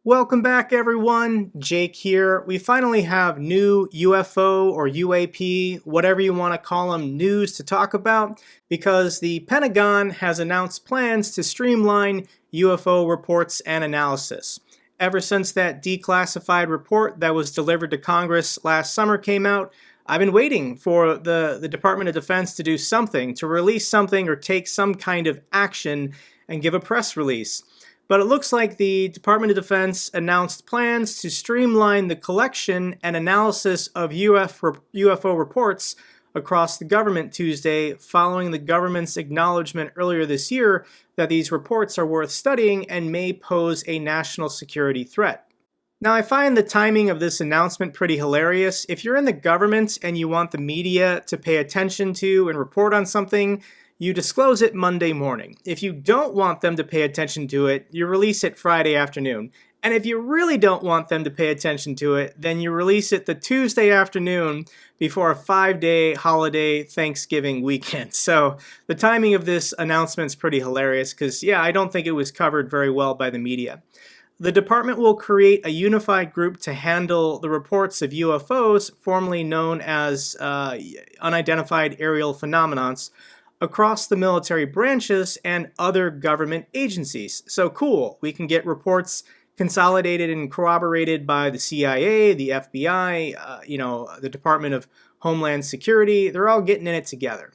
Welcome back, everyone. Jake here. We finally have new UFO or UAP, whatever you want to call them, news to talk about because the Pentagon has announced plans to streamline UFO reports and analysis. Ever since that declassified report that was delivered to Congress last summer came out, I've been waiting for the Department of Defense to do something, to release something or take some kind of action and give a press release. But it looks like the Department of Defense announced plans to streamline the collection and analysis of UFO reports across the government Tuesday, following the government's acknowledgment earlier this year that these reports are worth studying and may pose a national security threat. Now, I find the timing of this announcement pretty hilarious. If you're in the government and you want the media to pay attention to and report on something, you disclose it Monday morning. If you don't want them to pay attention to it, you release it Friday afternoon. And if you really don't want them to pay attention to it, then you release it the Tuesday afternoon before a 5-day holiday Thanksgiving weekend. So the timing of this announcement is pretty hilarious because, yeah, I don't think it was covered very well by the media. The department will create a unified group to handle the reports of UFOs, formerly known as Unidentified Aerial Phenomena, across the military branches and other government agencies. So cool, we can get reports consolidated and corroborated by the CIA, the FBI, the Department of Homeland Security. They're all getting in it together.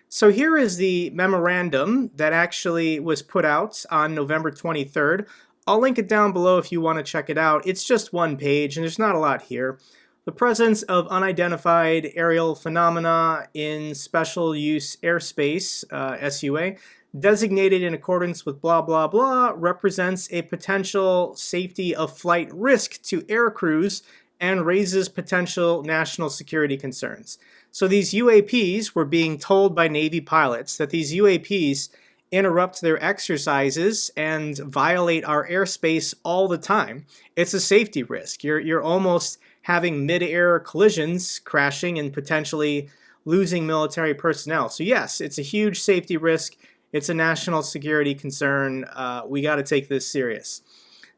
So here is the memorandum that actually was put out on November 23rd. I'll link it down below if you want to check it out. It's just one page and there's not a lot here. The presence of unidentified aerial phenomena in special use airspace, SUA, designated in accordance with blah blah blah, represents a potential safety of flight risk to air crews and raises potential national security concerns. So these UAPs were being told by Navy pilots that these UAPs interrupt their exercises and violate our airspace all the time. It's a safety risk. You're almost having mid-air collisions, crashing, and potentially losing military personnel. So yes, it's a huge safety risk. It's a national security concern. We got to take this serious.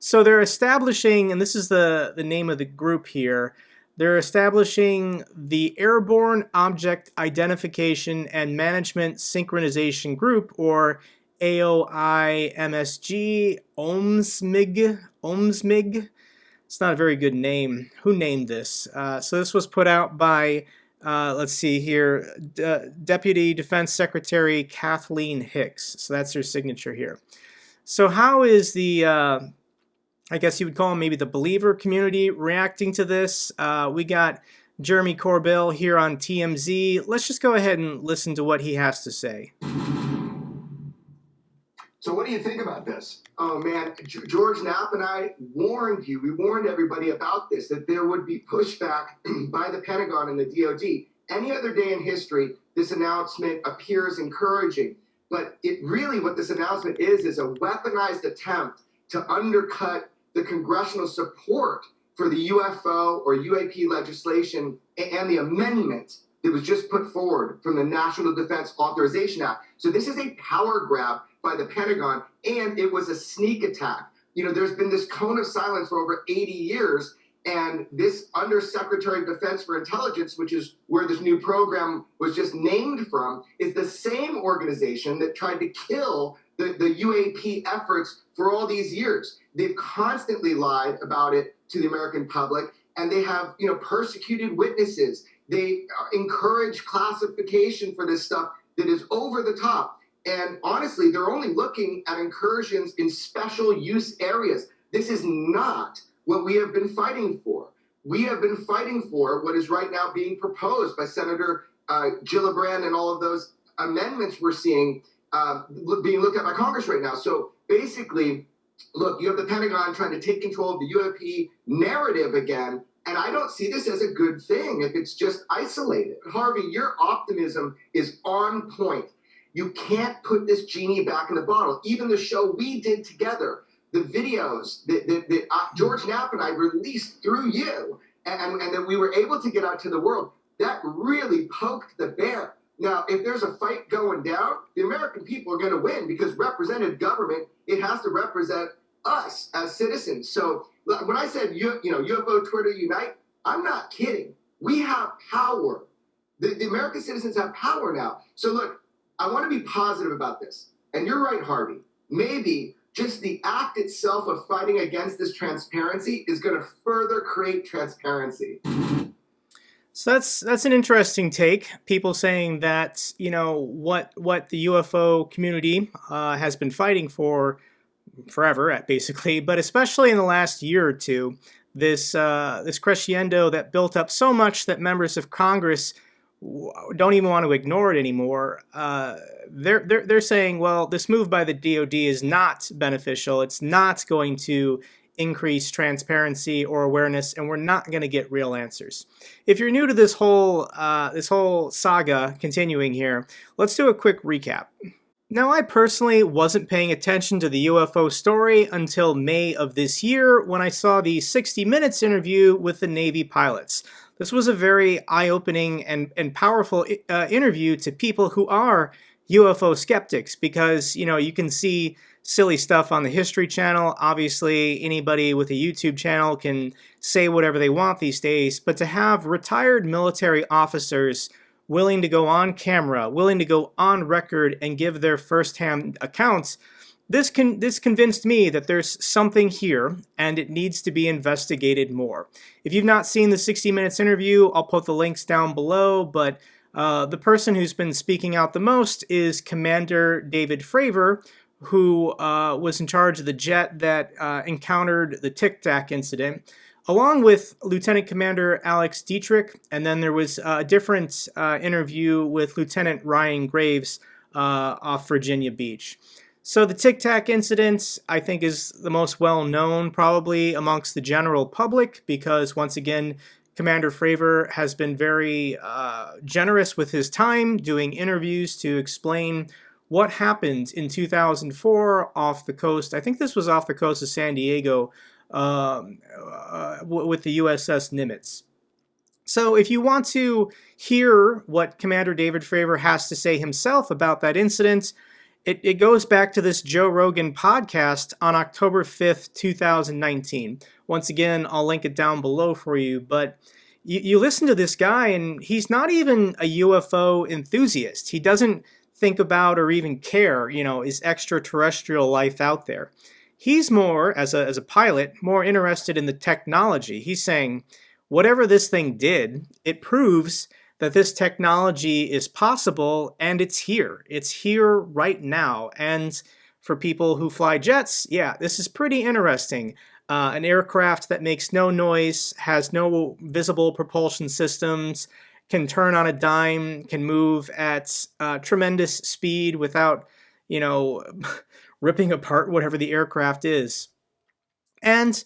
So they're establishing, and this is the name of the group here, they're establishing the Airborne Object Identification and Management Synchronization Group, or AOIMSG, OMSMIG. It's not a very good name. Who named this? So this was put out by, let's see here, Deputy Defense Secretary Kathleen Hicks. So that's her signature here. So how is the, I guess you would call them maybe the believer community reacting to this? We got Jeremy Corbell here on TMZ. Let's just go ahead and listen to what he has to say. So what do you think about this? Oh man, George Knapp and I warned you, we warned everybody about this, that there would be pushback by the Pentagon and the DoD. Any other day in history, this announcement appears encouraging, but it really, what this announcement is a weaponized attempt to undercut the congressional support for the UFO or UAP legislation and the amendment that was just put forward from the National Defense Authorization Act. So this is a power grab by the Pentagon, and it was a sneak attack. You know, there's been this cone of silence for over 80 years, and this Undersecretary of Defense for Intelligence, which is where this new program was just named from, is the same organization that tried to kill the UAP efforts for all these years. They've constantly lied about it to the American public, and they have, persecuted witnesses. They encourage classification for this stuff that is over the top. And honestly, they're only looking at incursions in special use areas. This is not what we have been fighting for. We have been fighting for what is right now being proposed by Senator Gillibrand and all of those amendments we're seeing being looked at by Congress right now. So basically, look, you have the Pentagon trying to take control of the UAP narrative again, and I don't see this as a good thing if it's just isolated. Harvey, your optimism is on point. You can't put this genie back in the bottle. Even the show we did together, the videos that George Knapp and I released through you, and that we were able to get out to the world, that really poked the bear. Now, if there's a fight going down, the American people are going to win because representative government, it has to represent us as citizens. So when I said, UFO Twitter unite, I'm not kidding. We have power. The American citizens have power now. So look, I want to be positive about this. And you're right, Harvey. Maybe just the act itself of fighting against this transparency is going to further create transparency. So that's an interesting take. People saying that, what the UFO community has been fighting for forever, basically, but especially in the last year or two, this crescendo that built up so much that members of Congress don't even want to ignore it anymore. They're saying, well, this move by the DoD is not beneficial. It's not going to increase transparency or awareness, and we're not going to get real answers. If you're new to this whole saga continuing here, let's do a quick recap. Now, I personally wasn't paying attention to the UFO story until May of this year when I saw the 60 Minutes interview with the Navy pilots. This was a very eye-opening and powerful interview to people who are UFO skeptics because, you can see silly stuff on the History Channel. Obviously, anybody with a YouTube channel can say whatever they want these days, but to have retired military officers willing to go on camera, willing to go on record and give their firsthand accounts, this convinced me that there's something here and it needs to be investigated more. If you've not seen the 60 Minutes interview, I'll put the links down below, but the person who's been speaking out the most is Commander David Fravor, who was in charge of the jet that encountered the Tic Tac incident, along with Lieutenant Commander Alex Dietrich, and then there was a different interview with Lieutenant Ryan Graves off Virginia Beach. So the Tic Tac incident, I think, is the most well-known probably amongst the general public because, once again, Commander Fravor has been very generous with his time doing interviews to explain what happened in 2004 off the coast. I think this was off the coast of San Diego with the USS Nimitz. So if you want to hear what Commander David Fravor has to say himself about that incident, it goes back to this Joe Rogan podcast on October 5th, 2019. Once again, I'll link it down below for you, but you listen to this guy and he's not even a UFO enthusiast. He doesn't think about or even care, is extraterrestrial life out there. He's more, as a pilot, more interested in the technology. He's saying, whatever this thing did, it proves that this technology is possible and it's here. It's here right now. And for people who fly jets, yeah, this is pretty interesting. An aircraft that makes no noise, has no visible propulsion systems, can turn on a dime, can move at tremendous speed without, ripping apart whatever the aircraft is. And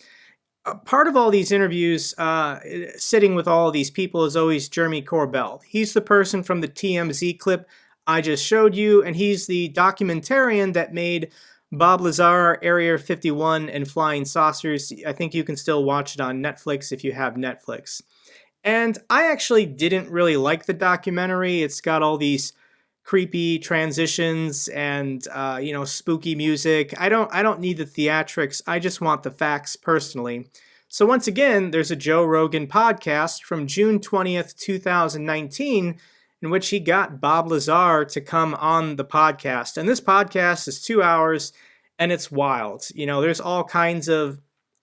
part of all these interviews, sitting with all of these people, is always Jeremy Corbell. He's the person from the TMZ clip I just showed you, and he's the documentarian that made Bob Lazar, Area 51, and Flying Saucers. I think you can still watch it on Netflix if you have Netflix. And I actually didn't really like the documentary. It's got all these creepy transitions and spooky music. I don't need the theatrics. I just want the facts personally. So once again, there's a Joe Rogan podcast from June 20th, 2019, in which he got Bob Lazar to come on the podcast. And this podcast is 2 hours and it's wild. There's all kinds of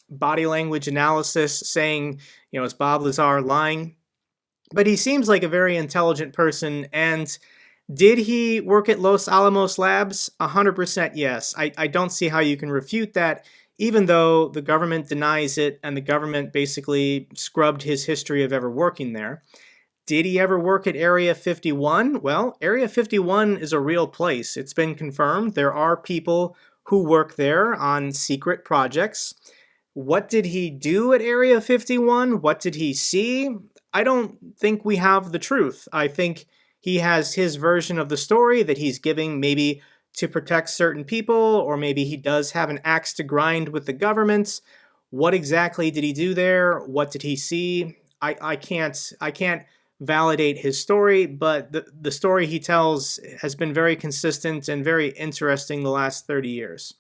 body language analysis saying, is Bob Lazar lying? But he seems like a very intelligent person. And did he work at Los Alamos Labs? 100% yes. I don't see how you can refute that, even though the government denies it and the government basically scrubbed his history of ever working there. Did he ever work at Area 51? Well, Area 51 is a real place. It's been confirmed. There are people who work there on secret projects. What did he do at Area 51? What did he see? I don't think we have the truth. I think he has his version of the story that he's giving maybe to protect certain people, or maybe he does have an axe to grind with the government. What exactly did he do there? What did he see? I can't validate his story, but the story he tells has been very consistent and very interesting the last 30 years.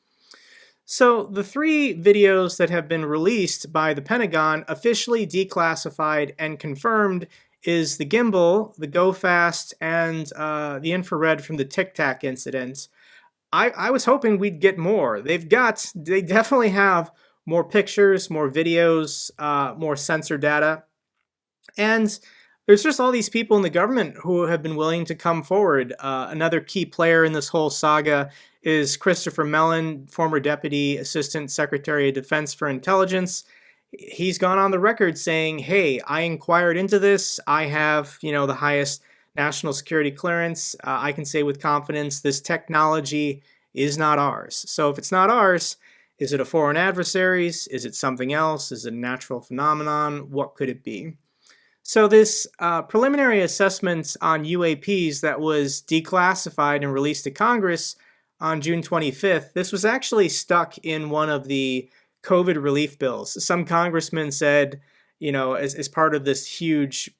So the three videos that have been released by the Pentagon, officially declassified and confirmed, is the gimbal, the go fast, and the infrared from the Tic Tac incident. I was hoping we'd get more. They definitely have more pictures, more videos, more sensor data. And there's just all these people in the government who have been willing to come forward. Another key player in this whole saga is Christopher Mellon, former Deputy Assistant Secretary of Defense for Intelligence. He's gone on the record saying, hey, I inquired into this. I have, the highest national security clearance. I can say with confidence this technology is not ours. So if it's not ours, is it a foreign adversary's? Is it something else? Is it a natural phenomenon? What could it be? So this preliminary assessment on UAPs that was declassified and released to Congress on June 25th, this was actually stuck in one of the COVID relief bills. Some congressman said, as part of this huge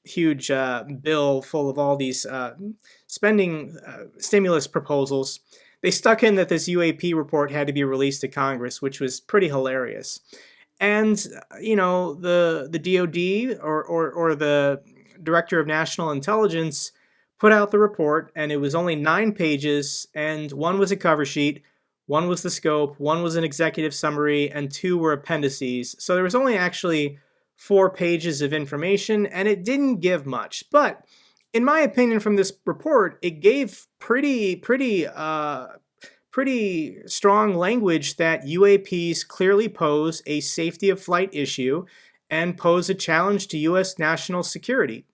bill full of all these spending stimulus proposals, they stuck in that this UAP report had to be released to Congress, which was pretty hilarious. And, the DOD or the Director of National Intelligence put out the report, and it was only 9 pages, and one was a cover sheet, one was the scope, one was an executive summary, and 2 were appendices. So there was only actually 4 pages of information, and it didn't give much. But in my opinion, from this report, it gave pretty strong language that UAPs clearly pose a safety of flight issue and pose a challenge to U.S. national security.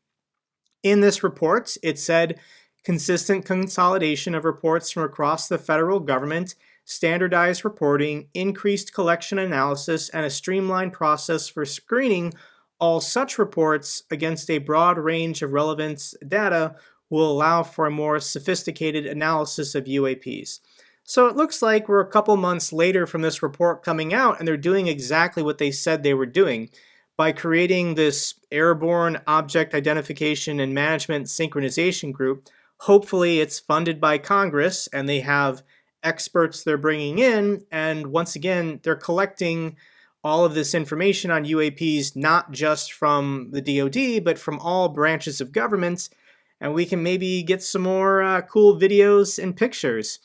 In this report, it said consistent consolidation of reports from across the federal government, standardized reporting, increased collection analysis, and a streamlined process for screening all such reports against a broad range of relevant data will allow for a more sophisticated analysis of UAPs. So it looks like we're a couple months later from this report coming out, and they're doing exactly what they said they were doing. By creating this Airborne Object Identification and Management Synchronization Group, hopefully it's funded by Congress, and they have experts they're bringing in, and once again, they're collecting all of this information on UAPs, not just from the DoD, but from all branches of government, and we can maybe get some more cool videos and pictures.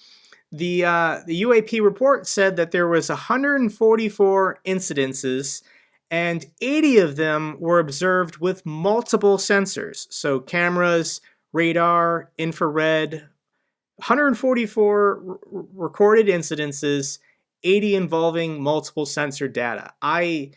The UAP report said that there was 144 incidences, and 80 of them were observed with multiple sensors. So cameras, radar, infrared, 144 recorded incidences, 80 involving multiple sensor data. I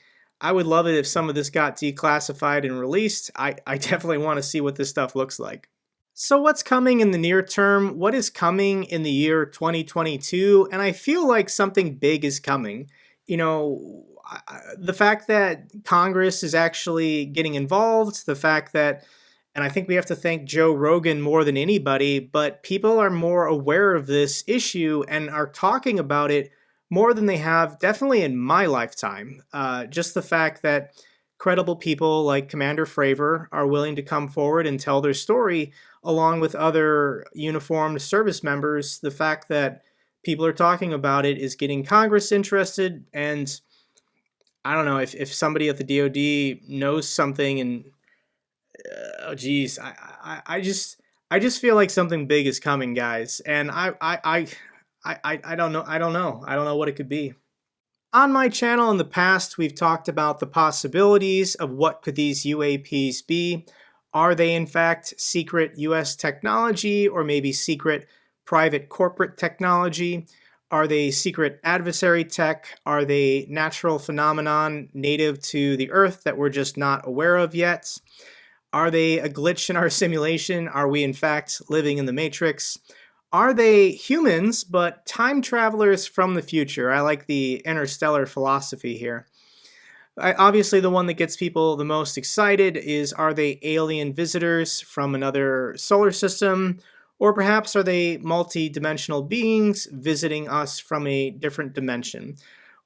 would love it if some of this got declassified and released. I definitely want to see what this stuff looks like. So what's coming in the near term? What is coming in the year 2022? And I feel like something big is coming. The fact that Congress is actually getting involved, the fact that, and I think we have to thank Joe Rogan more than anybody, but people are more aware of this issue and are talking about it more than they have definitely in my lifetime. Just the fact that credible people like Commander Fravor are willing to come forward and tell their story along with other uniformed service members, the fact that people are talking about it is getting Congress interested. And I don't know if somebody at the DoD knows something, and oh geez, I just feel like something big is coming, guys. And I don't know what it could be. On my channel in the past, we've talked about the possibilities of what could these UAPs be. Are they in fact secret US technology, or maybe secret private corporate technology? Are they secret adversary tech? Are they natural phenomenon native to the Earth that we're just not aware of yet? Are they a glitch in our simulation? Are we in fact living in the Matrix? Are they humans, but time travelers from the future? I like the interstellar philosophy here. Obviously, the one that gets people the most excited is, are they alien visitors from another solar system? Or perhaps are they multi-dimensional beings visiting us from a different dimension?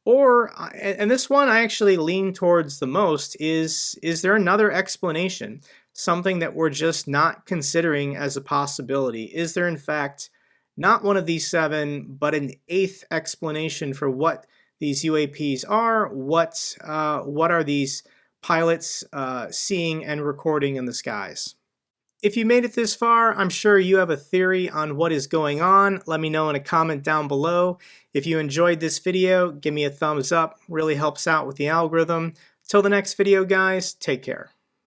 Or, and this one I actually lean towards the most, is there another explanation? Something that we're just not considering as a possibility? Is there in fact not one of these 7, but an 8th explanation for what these UAPs are. What are these pilots seeing and recording in the skies? If you made it this far, I'm sure you have a theory on what is going on. Let me know in a comment down below. If you enjoyed this video, give me a thumbs up. Really helps out with the algorithm. Till the next video, guys, take care.